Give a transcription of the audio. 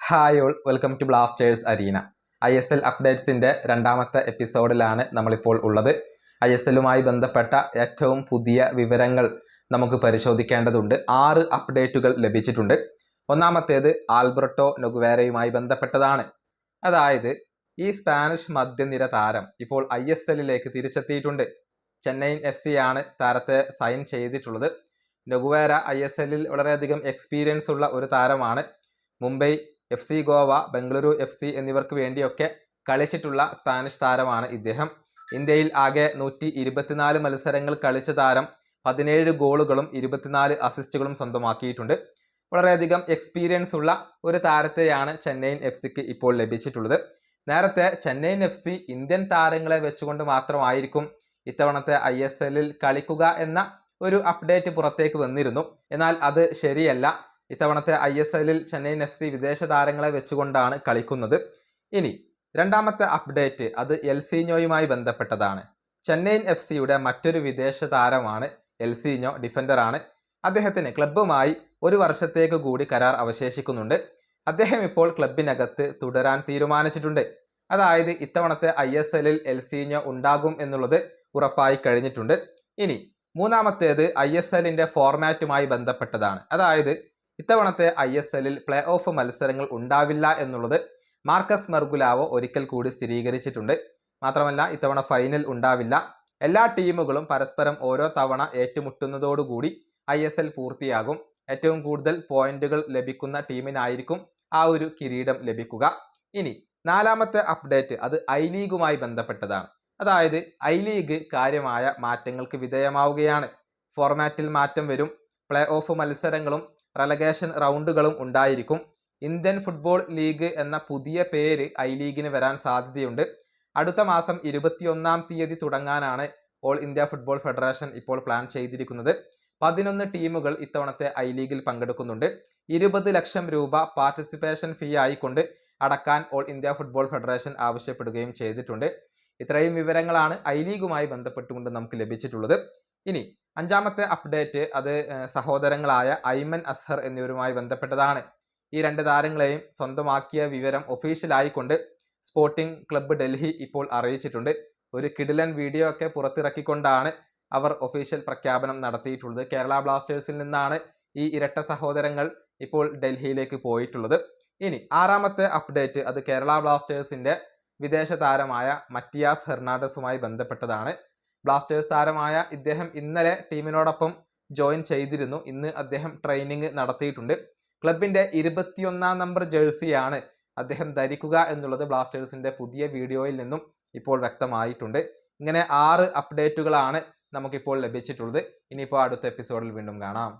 Hi all, welcome to Blasters Arena. ISL അപ്ഡേറ്റ്സിൻ്റെ രണ്ടാമത്തെ എപ്പിസോഡിലാണ് നമ്മളിപ്പോൾ ഉള്ളത്. ISLുമായി ബന്ധപ്പെട്ട ഏറ്റവും പുതിയ വിവരങ്ങൾ നമുക്ക് പരിശോധിക്കേണ്ടതുണ്ട്. 6 അപ്ഡേറ്റുകൾ ലഭിച്ചിട്ടുണ്ട്. ഒന്നാമത്തേത് ആൽബർട്ടോ നൊഗ്വേരയുമായി ബന്ധപ്പെട്ടതാണ്. അതായത് ഈ സ്പാനിഷ് മധ്യനിര താരം ഇപ്പോൾ ISLിലേക്ക് തിരിച്ചെത്തിയിട്ടുണ്ട്. ചെന്നൈയിൻ FC ആണ് താരത്തെ സൈൻ ചെയ്തിട്ടുള്ളത്. നൊഗ്വേര ISLിൽ വളരെയധികം എക്സ്പീരിയൻസ് ഉള്ള ഒരു താരമാണ്. മുംബൈ FC ഗോവ, ബംഗളൂരു FC എന്നിവർക്ക് വേണ്ടിയൊക്കെ കളിച്ചിട്ടുള്ള സ്പാനിഷ് താരമാണ് ഇദ്ദേഹം. ഇന്ത്യയിൽ ആകെ 124 മത്സരങ്ങൾ കളിച്ച താരം 17 ഗോളുകളും 24 അസിസ്റ്റുകളും സ്വന്തമാക്കിയിട്ടുണ്ട്. വളരെയധികം എക്സ്പീരിയൻസ് ഉള്ള ഒരു താരത്തെയാണ് ചെന്നൈയിൻ FCക്ക് ഇപ്പോൾ ലഭിച്ചിട്ടുള്ളത്. നേരത്തെ ചെന്നൈയിൻ FC ഇന്ത്യൻ താരങ്ങളെ വെച്ചുകൊണ്ട് മാത്രമായിരിക്കും ഇത്തവണത്തെ ISLിൽ കളിക്കുക എന്ന ഒരു അപ്ഡേറ്റ് പുറത്തേക്ക് വന്നിരുന്നു. എന്നാൽ അത് ശരിയല്ല. ഇത്തവണത്തെ ISLിൽ ചെന്നൈയിൻ FC വിദേശ താരങ്ങളെ വെച്ചുകൊണ്ടാണ് കളിക്കുന്നത്. ഇനി രണ്ടാമത്തെ അപ്ഡേറ്റ് അത് എൽസീഞ്ഞോയുമായി ബന്ധപ്പെട്ടതാണ്. ചെന്നൈയിൻ FCയുടെ മറ്റൊരു വിദേശ താരമാണ് എൽസീഞ്ഞോ, ഡിഫൻഡറാണ്. അദ്ദേഹത്തിന് ക്ലബ്ബുമായി 1 വർഷത്തേക്ക് കൂടി കരാർ അവശേഷിക്കുന്നുണ്ട്. അദ്ദേഹം ഇപ്പോൾ ക്ലബിനകത്ത് തുടരാൻ തീരുമാനിച്ചിട്ടുണ്ട്. അതായത് ഇത്തവണത്തെ ISLിൽ എൽസീഞ്ഞോ ഉണ്ടാകും എന്നുള്ളത് ഉറപ്പായി കഴിഞ്ഞിട്ടുണ്ട്. ഇനി മൂന്നാമത്തേത് ISLിൻ്റെ ഫോർമാറ്റുമായി ബന്ധപ്പെട്ടതാണ്. അതായത് ഇത്തവണത്തെ ISLിൽ പ്ലേ ഓഫ് മത്സരങ്ങൾ ഉണ്ടാവില്ല എന്നുള്ളത് മാർക്കസ് മെർഗുലാവോ ഒരിക്കൽ കൂടി സ്ഥിരീകരിച്ചിട്ടുണ്ട്. മാത്രമല്ല ഇത്തവണ ഫൈനൽ ഉണ്ടാവില്ല. എല്ലാ ടീമുകളും പരസ്പരം ഓരോ തവണ ഏറ്റുമുട്ടുന്നതോടുകൂടി ISL പൂർത്തിയാകും. ഏറ്റവും കൂടുതൽ പോയിന്റുകൾ ലഭിക്കുന്ന ടീമിനായിരിക്കും ആ ഒരു കിരീടം ലഭിക്കുക. ഇനി നാലാമത്തെ അപ്ഡേറ്റ് അത് ഐ ലീഗുമായി ബന്ധപ്പെട്ടതാണ്. അതായത് ഐ ലീഗ് കാര്യമായ മാറ്റങ്ങൾക്ക് വിധേയമാവുകയാണ്. ഫോർമാറ്റിൽ മാറ്റം വരും. പ്ലേ ഓഫ് മത്സരങ്ങളും റെലഗേഷൻ റൗണ്ടുകളും ഉണ്ടായിരിക്കും. ഇന്ത്യൻ ഫുട്ബോൾ ലീഗ് എന്ന പുതിയ പേര് ഐ ലീഗിന് വരാൻ സാധ്യതയുണ്ട്. അടുത്ത മാസം 21-ാം തീയതി തുടങ്ങാനാണ് ഓൾ ഇന്ത്യ ഫുട്ബോൾ ഫെഡറേഷൻ ഇപ്പോൾ പ്ലാൻ ചെയ്തിരിക്കുന്നത്. 11 ടീമുകൾ ഇത്തവണത്തെ ഐ ലീഗിൽ പങ്കെടുക്കുന്നുണ്ട്. 20 ലക്ഷം രൂപ പാർട്ടിസിപ്പേഷൻ ഫീ ആയിക്കൊണ്ട് അടക്കാൻ ഓൾ ഇന്ത്യ ഫുട്ബോൾ ഫെഡറേഷൻ ആവശ്യപ്പെടുകയും ചെയ്തിട്ടുണ്ട്. ഇത്രയും വിവരങ്ങളാണ് ഐ ലീഗുമായി ബന്ധപ്പെട്ടുകൊണ്ട് നമുക്ക് ലഭിച്ചിട്ടുള്ളത്. ഇനി അഞ്ചാമത്തെ അപ്ഡേറ്റ് അത് സഹോദരങ്ങളായ ഐമൻ അസ്ഹർ എന്നിവരുമായി ബന്ധപ്പെട്ടതാണ്. ഈ 2 താരങ്ങളെയും സ്വന്തമാക്കിയ വിവരം ഒഫീഷ്യലായിക്കൊണ്ട് സ്പോർട്ടിംഗ് ക്ലബ്ബ് ഡൽഹി ഇപ്പോൾ അറിയിച്ചിട്ടുണ്ട്. ഒരു കിടിലൻ വീഡിയോ ഒക്കെ പുറത്തിറക്കിക്കൊണ്ടാണ് അവർ ഒഫീഷ്യൽ പ്രഖ്യാപനം നടത്തിയിട്ടുള്ളത്. കേരള ബ്ലാസ്റ്റേഴ്സിൽ നിന്നാണ് ഈ ഇരട്ട സഹോദരങ്ങൾ ഇപ്പോൾ ഡൽഹിയിലേക്ക് പോയിട്ടുള്ളത്. ഇനി ആറാമത്തെ അപ്ഡേറ്റ് അത് കേരള ബ്ലാസ്റ്റേഴ്സിൻ്റെ വിദേശ താരമായ മറ്റിയാസ് ഹെർണാണ്ടസുമായി ബന്ധപ്പെട്ടതാണ്. ബ്ലാസ്റ്റേഴ്സ് താരമായ ഇദ്ദേഹം ഇന്നലെ ടീമിനോടൊപ്പം ജോയിൻ ചെയ്തിരുന്നു. ഇന്ന് അദ്ദേഹം ട്രെയിനിങ് നടത്തിയിട്ടുണ്ട്. ക്ലബിൻ്റെ 21-ാം നമ്പർ ജേഴ്സിയാണ് അദ്ദേഹം ധരിക്കുക എന്നുള്ളത് ബ്ലാസ്റ്റേഴ്സിൻ്റെ പുതിയ വീഡിയോയിൽ നിന്നും ഇപ്പോൾ വ്യക്തമായിട്ടുണ്ട്. ഇങ്ങനെ 6 അപ്ഡേറ്റുകളാണ് നമുക്കിപ്പോൾ ലഭിച്ചിട്ടുള്ളത്. ഇനിയിപ്പോൾ അടുത്ത എപ്പിസോഡിൽ വീണ്ടും കാണാം.